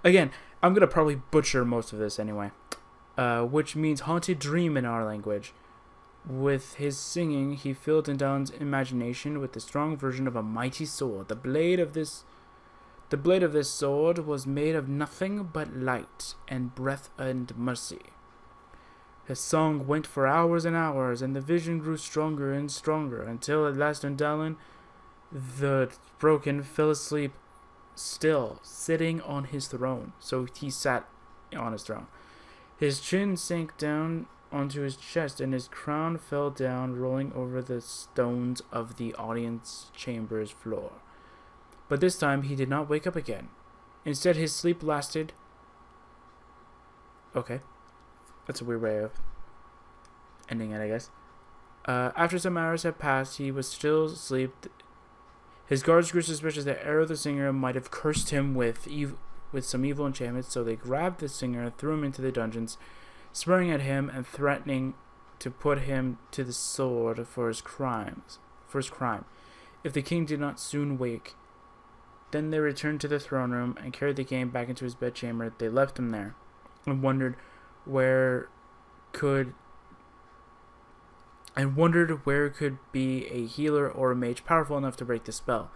Again, I'm going to probably butcher most of this anyway. Which means haunted dream in our language. With his singing, he filled Dundalin's imagination with the strong version of a mighty sword. The blade of this sword was made of nothing but light and breath and mercy. His song went for hours and hours, and the vision grew stronger and stronger, until at last Dundalin, the broken, fell asleep, still sitting on his throne. So he sat on his throne. His chin sank down onto his chest, and his crown fell down, rolling over the stones of the audience chamber's floor. But this time he did not wake up again. Instead, his sleep lasted... Okay. That's a weird way of ending it, I guess. After some hours had passed, he was still asleep. His guards grew suspicious that Arrow the singer might have cursed him with some evil enchantments, so they grabbed the singer and threw him into the dungeons, swearing at him and threatening to put him to the sword for his crime. If the king did not soon wake. Then they returned to the throne room and carried the king back into his bedchamber. They left him there and wondered where could be a healer or a mage powerful enough to break the spell.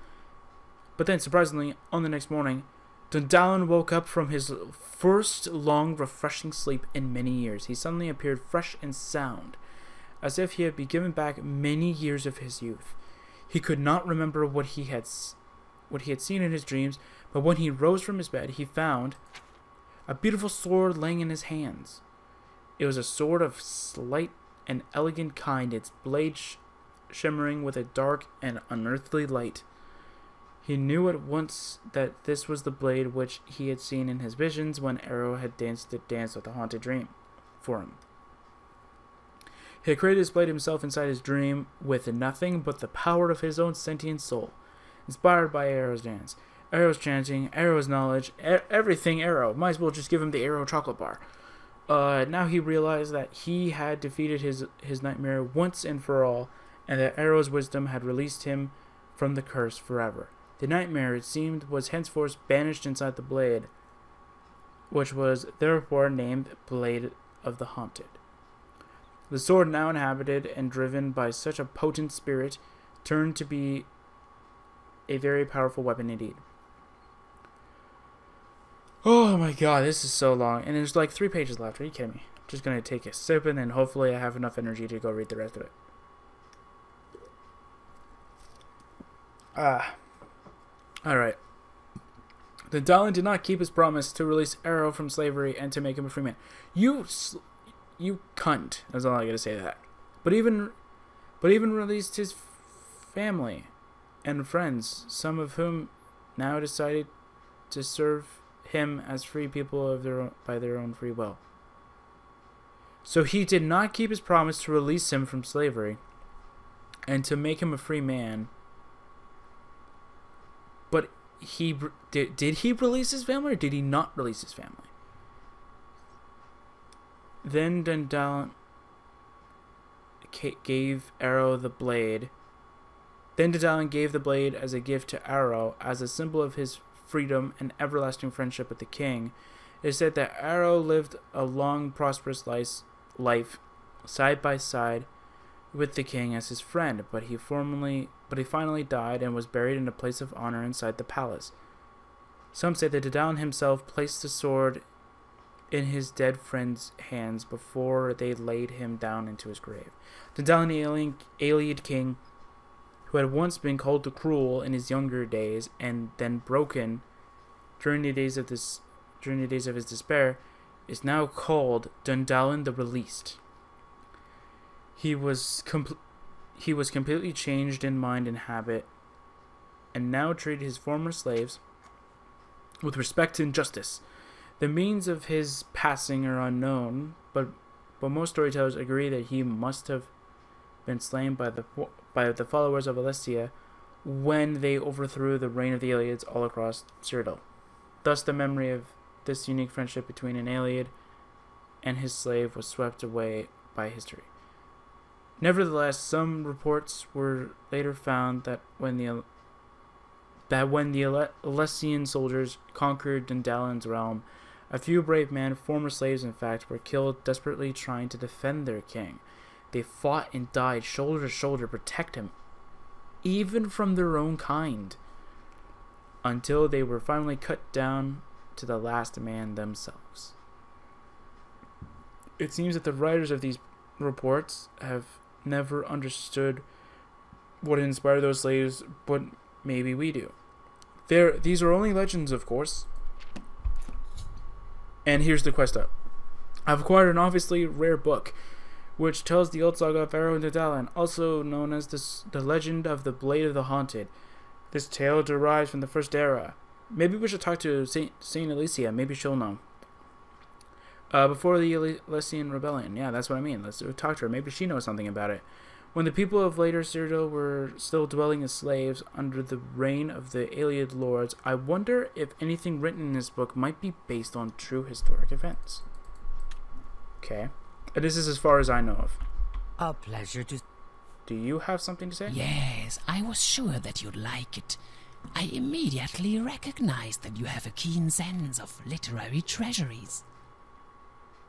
But then, surprisingly, on the next morning, Dundalin woke up from his first long, refreshing sleep in many years. He suddenly appeared fresh and sound, as if he had been given back many years of his youth. He could not remember what he had seen in his dreams, but when he rose from his bed, he found a beautiful sword laying in his hands. It was a sword of slight and elegant kind, its blade shimmering with a dark and unearthly light. He knew at once that this was the blade which he had seen in his visions when Arrow had danced the dance of the haunted dream for him. He had created this blade himself inside his dream with nothing but the power of his own sentient soul, inspired by Arrow's dance. Arrow's chanting, Arrow's knowledge, everything Arrow. Might as well just give him the Arrow chocolate bar. Now he realized that he had defeated his nightmare once and for all, and that Arrow's wisdom had released him from the curse forever. The nightmare, it seemed, was henceforth banished inside the blade, which was therefore named Blade of the Haunted. The sword, now inhabited and driven by such a potent spirit, turned to be a very powerful weapon indeed. Oh my god, this is so long. And there's like 3 pages left. Are you kidding me? I'm just going to take a sip and then hopefully I have enough energy to go read the rest of it. Alright. Dundalin did not keep his promise to release Arrow from slavery and to make him a free man. You cunt. That's all I gotta say to that. But even released his family and friends, some of whom now decided to serve him as free people by their own free will. So he did not keep his promise to release him from slavery and to make him a free man. But did he release his family or did he not release his family? Then Dundalin gave Arrow the blade. Then Dundalin gave the blade as a gift to Arrow as a symbol of his freedom and everlasting friendship with the king. It is said that Arrow lived a long, prosperous life side by side with the king as his friend, but he finally died and was buried in a place of honor inside the palace. Some say that Dundalin himself placed the sword in his dead friend's hands before they laid him down into his grave. Dundalin, the Ayleid king, who had once been called the Cruel in his younger days and then broken during the days of his despair, is now called Dundalin the Released. He was completely changed in mind and habit, and now treated his former slaves with respect and justice. The means of his passing are unknown, but most storytellers agree that he must have been slain by the followers of Alessia when they overthrew the reign of the Ayleids all across Cyrodiil. Thus, the memory of this unique friendship between an Ayleid and his slave was swept away by history. Nevertheless, some reports were later found that when the that when the Alessian soldiers conquered Dundalin's realm, a few brave men, former slaves in fact, were killed desperately trying to defend their king. They fought and died shoulder to shoulder to protect him, even from their own kind, until they were finally cut down to the last man themselves. It seems that the writers of these reports have never understood what inspired those slaves, but maybe we do. These are only legends, of course. And here's the quest up. I've acquired an obviously rare book, which tells the old saga of Arrow and Dodalin, also known as the legend of the Blade of the Haunted. This tale derives from the First Era. Maybe we should talk to Saint Alicia. Maybe she'll know. Before the Alessian Rebellion. Yeah, that's what I mean. Let's talk to her. Maybe she knows something about it. When the people of later Cyrodiil were still dwelling as slaves under the reign of the Ayleid lords, I wonder if anything written in this book might be based on true historic events. Okay. And this is as far as I know of. A pleasure to... Do you have something to say? Yes, I was sure that you'd like it. I immediately recognized that you have a keen sense of literary treasuries.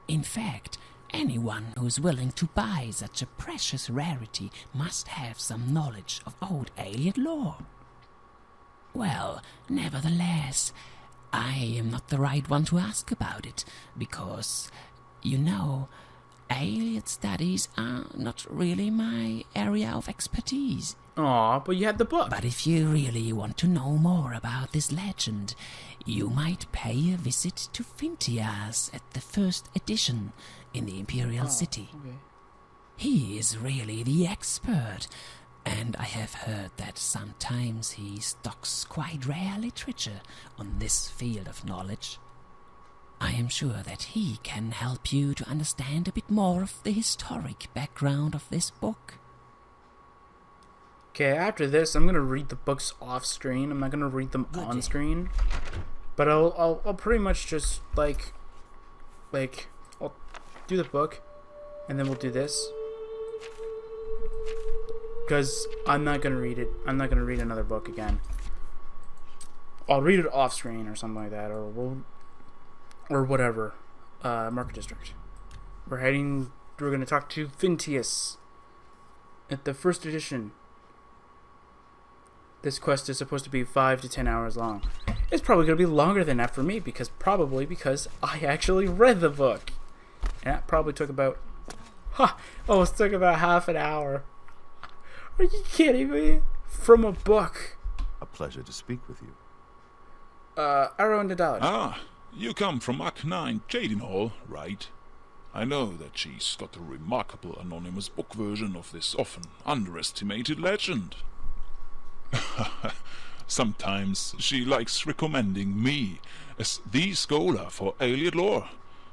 In fact, anyone who's willing to buy such a precious rarity must have some knowledge of old Ayleid lore. Well, nevertheless, I am not the right one to ask about it, because, you know, Ayleid studies are not really my area of expertise. Aw, but you had the book. But if you really want to know more about this legend, you might pay a visit to Fintias at the first edition in the Imperial City. Okay. He is really the expert, and I have heard that sometimes he stocks quite rare literature on this field of knowledge. I am sure that he can help you to understand a bit more of the historic background of this book. Okay, after this, I'm gonna read the books off screen. I'm not gonna read them on screen, but I'll pretty much just like I'll do the book, and then we'll do this, because I'm not gonna read it. I'm not gonna read another book again. I'll read it off screen or something like that, or whatever. Market District. We're gonna talk to Fintias at the first edition. This quest is supposed to be 5 to 10 hours long. It's probably going to be longer than that for me, because I actually read the book. And that probably took about... it took about half an hour. Are you kidding me? From a book. A pleasure to speak with you. Arrow and Dodalin. Ah, you come from Act 9 Jadenhall, right? I know that she's got a remarkable anonymous book version of this often underestimated legend. Sometimes she likes recommending me as the scholar for Ayleid lore,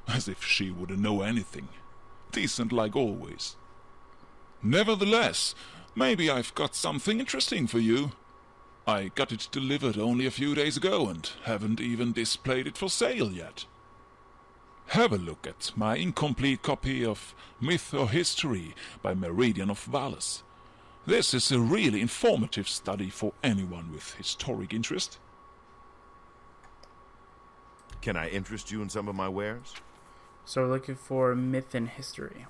as if she wouldn't know anything. Decent like always. Nevertheless, maybe I've got something interesting for you. I got it delivered only a few days ago and haven't even displayed it for sale yet. Have a look at my incomplete copy of Myth or History by Meridian of Valles. This is a really informative study for anyone with historic interest. Can I interest you in some of my wares? So we're looking for myth and history.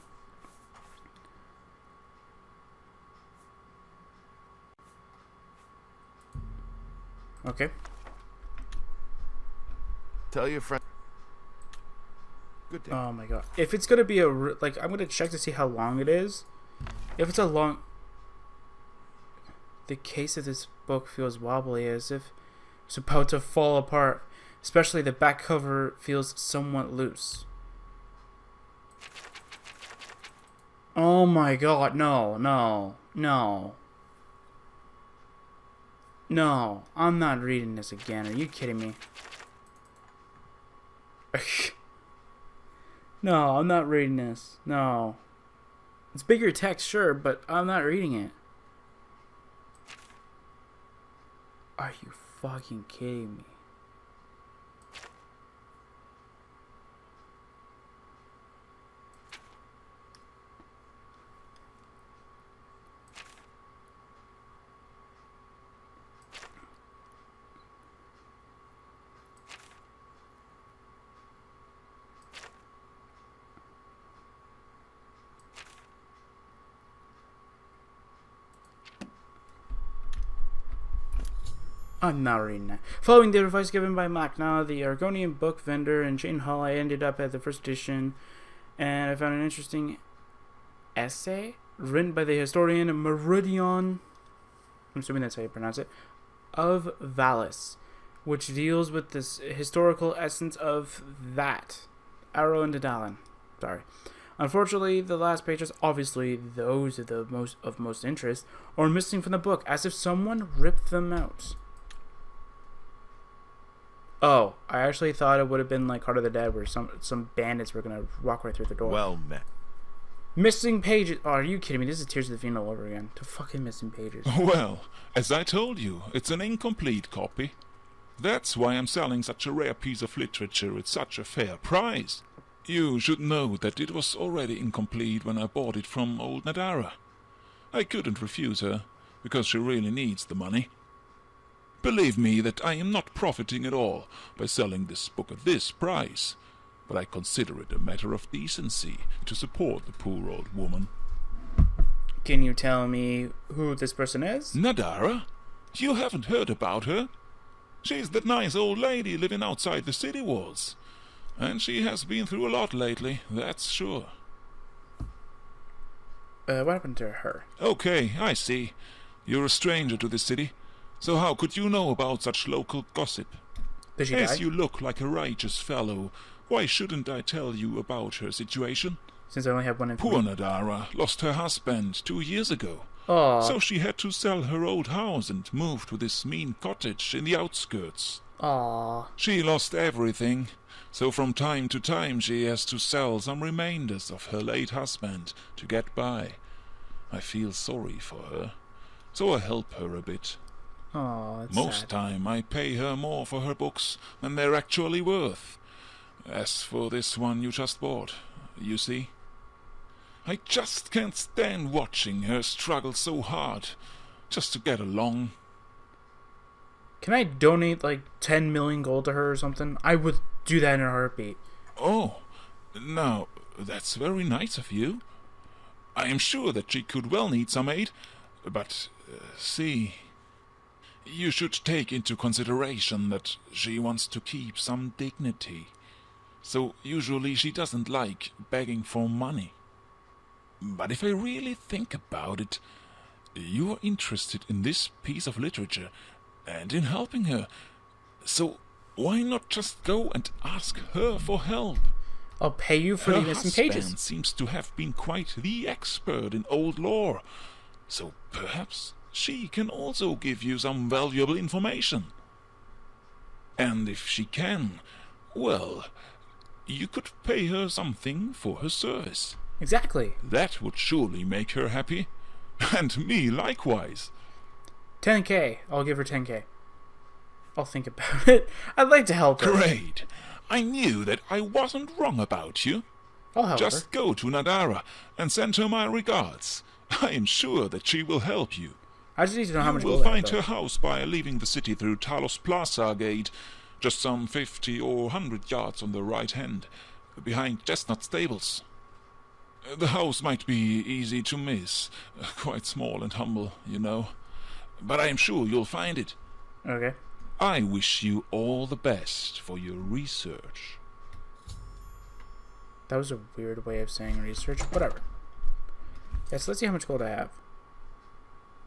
Okay. Tell your friend. Good day. Oh my god. If it's gonna be I'm gonna check to see how long it is. If it's a long... The case of this book feels wobbly, as if it's about to fall apart. Especially the back cover feels somewhat loose. Oh my god, no. No, I'm not reading this again. Are you kidding me? No, I'm not reading this. No. It's bigger text, sure, but I'm not reading it. Are you fucking kidding me? I'm not reading that. Following the advice given by Machna, the Argonian book vendor in Jane Hall, I ended up at the first edition, and I found an interesting essay written by the historian Meridion, I'm assuming that's how you pronounce it, of Valis, which deals with this historical essence of that. Arrow and Dedalin. Sorry. Unfortunately, the last pages, obviously those are the most interest, are missing from the book, as if someone ripped them out. Oh, I actually thought it would have been like Heart of the Dead, where some bandits were gonna walk right through the door. Well met. Missing pages. Oh, are you kidding me? This is Tears of the Fiend all over again. The fucking missing pages. Well, as I told you, it's an incomplete copy. That's why I'm selling such a rare piece of literature at such a fair price. You should know that it was already incomplete when I bought it from old Nadara. I couldn't refuse her, because she really needs the money. Believe me that I am not profiting at all by selling this book at this price, but I consider it a matter of decency to support the poor old woman. Can you tell me who this person is? Nadara? You haven't heard about her? She's that nice old lady living outside the city walls. And she has been through a lot lately, that's sure. What happened to her? Okay, I see. You're a stranger to the city. So how could you know about such local gossip? Did she die? As you look like a righteous fellow, why shouldn't I tell you about her situation? Since I only have one Poor information. Nadara lost her husband 2 years ago. Aww. So she had to sell her old house and move to this mean cottage in the outskirts. Aww. She lost everything, so from time to time she has to sell some remainders of her late husband to get by. I feel sorry for her, so I help her a bit. Aww, that's Most sad. time I pay her more for her books than they're actually worth. As for this one you just bought, you see? I just can't stand watching her struggle so hard just to get along. Can I donate like 10 million gold to her or something? I would do that in a heartbeat. Oh, now, that's very nice of you. I am sure that she could well need some aid, but, see, you should take into consideration that she wants to keep some dignity. So usually she doesn't like begging for money. But if I really think about it, you are interested in this piece of literature and in helping her. So why not just go and ask her for help? I'll pay you for Her the missing husband pages. seems to have been quite the expert in old lore, so perhaps she can also give you some valuable information. And if she can, well, you could pay her something for her service. Exactly. That would surely make her happy, and me likewise. 10k. I'll give her 10k. I'll think about it. I'd like to help her. Great! I knew that I wasn't wrong about you. I'll help Just her. go to Nadara and send her my regards. I am sure that she will help you. I just need to know how much You will gold I have, find though. her house by leaving the city through Talos Plaza Gate, just some 50 or 100 yards on the right hand, behind Chestnut Stables. The house might be easy to miss, quite small and humble, you know, but I am sure you'll find it. Okay. I wish you all the best for your research. That was a weird way of saying research. Whatever. Yeah, so let's see how much gold I have.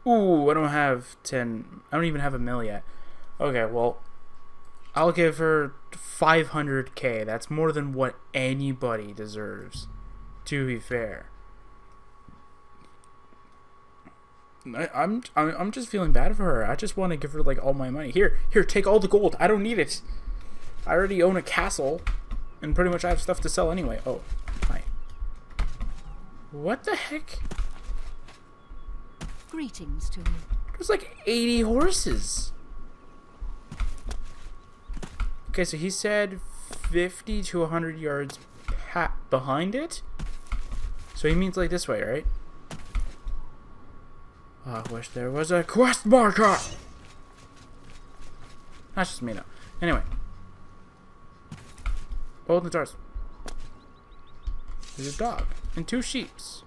Ooh, I don't have 10. I don't even have a mil yet. Okay, well, I'll give her 500k. That's more than what anybody deserves, to be fair. I'm just feeling bad for her. I just want to give her like all my money. Here, take all the gold. I don't need it. I already own a castle, and pretty much I have stuff to sell anyway. Oh, hi. What the heck? Greetings to you. There's like 80 horses. Okay, so he said 50 to 100 yards behind it. So he means like this way, right? Oh, I wish there was a quest marker. That's just me, though. Anyway. Hold the doors. There's a dog and 2 sheeps.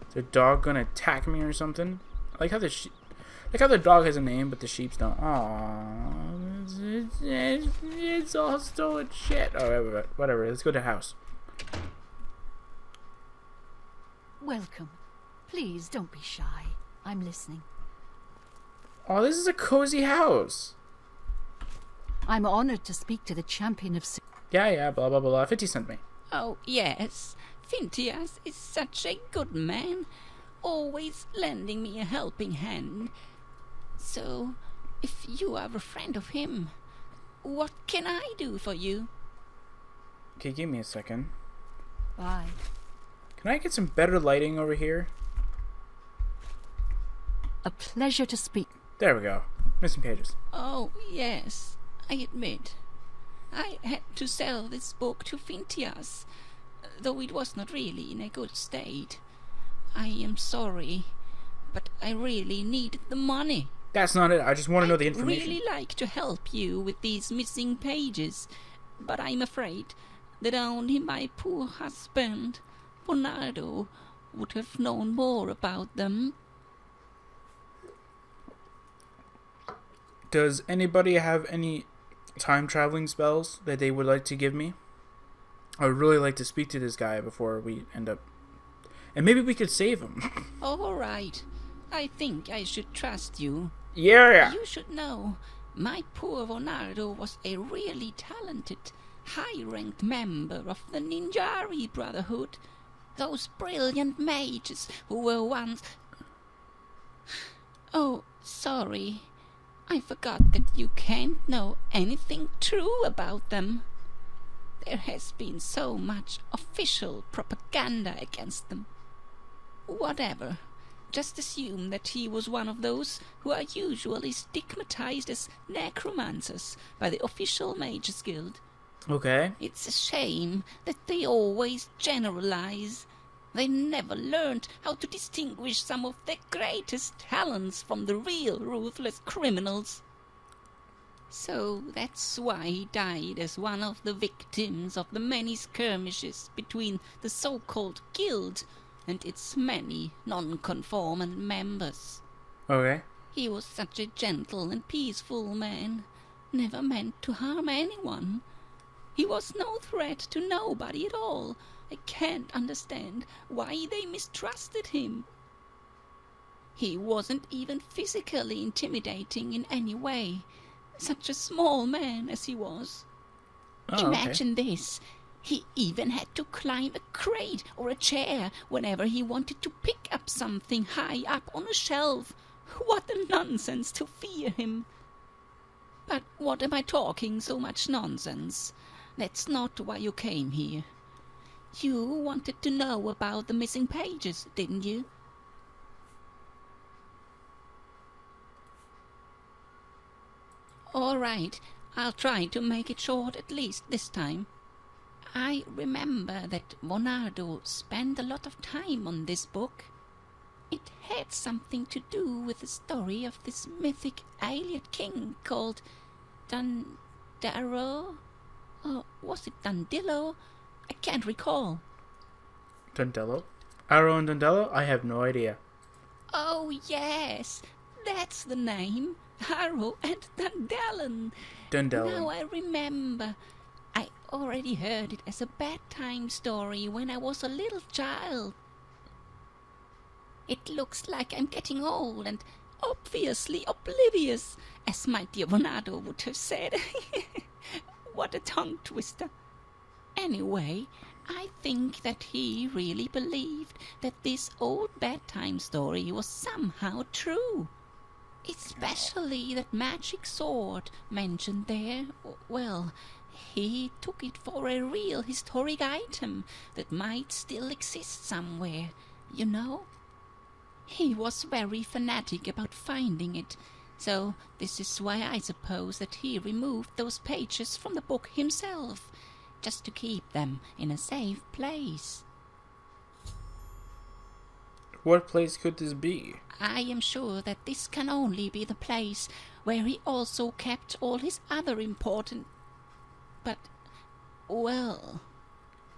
Is the dog gonna attack me or something? I like how the Like how the dog has a name, but the sheep don't. Aww. It's all stolen shit. Oh, whatever. Let's go to house. Welcome. Please don't be shy. I'm listening. Oh, this is a cozy house. I'm honored to speak to the champion of... Yeah, blah, blah, blah. 50 sent me. Oh, yes. Phintias is such a good man, always lending me a helping hand. So, if you are a friend of him, what can I do for you? Okay, give me a second. Bye. Can I get some better lighting over here? A pleasure to speak. There we go. Missing pages. Oh, yes, I admit. I had to sell this book to Phintias, though it was not really in a good state. I am sorry, but I really needed the money. That's not it. I just want to know the I'd information. really like to help you with these missing pages, but I'm afraid that only my poor husband, Bernardo, would have known more about them. Does anybody have any time traveling spells that they would like to give me? I would really like to speak to this guy before we end up... And maybe we could save him. All right, I think I should trust you. Yeah! You should know, my poor Bernardo was a really talented, high-ranked member of the Ninjari Brotherhood. Those brilliant mages who were once... Oh, sorry. I forgot that you can't know anything true about them. There has been so much official propaganda against them. Whatever. Just assume that he was one of those who are usually stigmatized as necromancers by the official Mages Guild. Okay. It's a shame that they always generalize. They never learned how to distinguish some of their greatest talents from the real ruthless criminals. So that's why he died as one of the victims of the many skirmishes between the so-called guild and its many non-conformant members. Okay. He was such a gentle and peaceful man, never meant to harm anyone. He was no threat to nobody at all. I can't understand why they mistrusted him. He wasn't even physically intimidating in any way, such a small man as he was. Oh, Imagine this. He even had to climb a crate or a chair whenever he wanted to pick up something high up on a shelf. What a nonsense to fear him. But what am I talking so much nonsense? That's not why you came here. You wanted to know about the missing pages, didn't you? All right, I'll try to make it short at least this time. I remember that Bernardo spent a lot of time on this book. It had something to do with the story of this mythic alien king called Dandaro? Or was it Dandillo? I can't recall. Dundello? Arrow and Dundello? I have no idea. Oh, yes, that's the name. Harrow and Dundellin. Dundello. Now I remember. I already heard it as a bedtime story when I was a little child. It looks like I'm getting old and obviously oblivious, as my dear Bernardo would have said. What a tongue twister. Anyway, I think that he really believed that this old bedtime story was somehow true. Especially that magic sword mentioned there. Well, he took it for a real historic item that might still exist somewhere, you know? He was very fanatic about finding it, so this is why I suppose that he removed those pages from the book himself, just to keep them in a safe place. What place could this be? I am sure that this can only be the place where he also kept all his other important... But, well,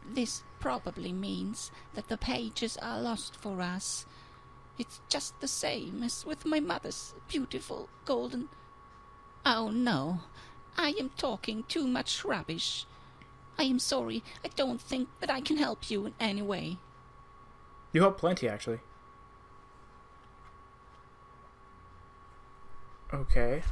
this probably means that the pages are lost for us. It's just the same as with my mother's beautiful golden... Oh no, I am talking too much rubbish. I am sorry, I don't think that I can help you in any way. You help plenty, actually. Okay.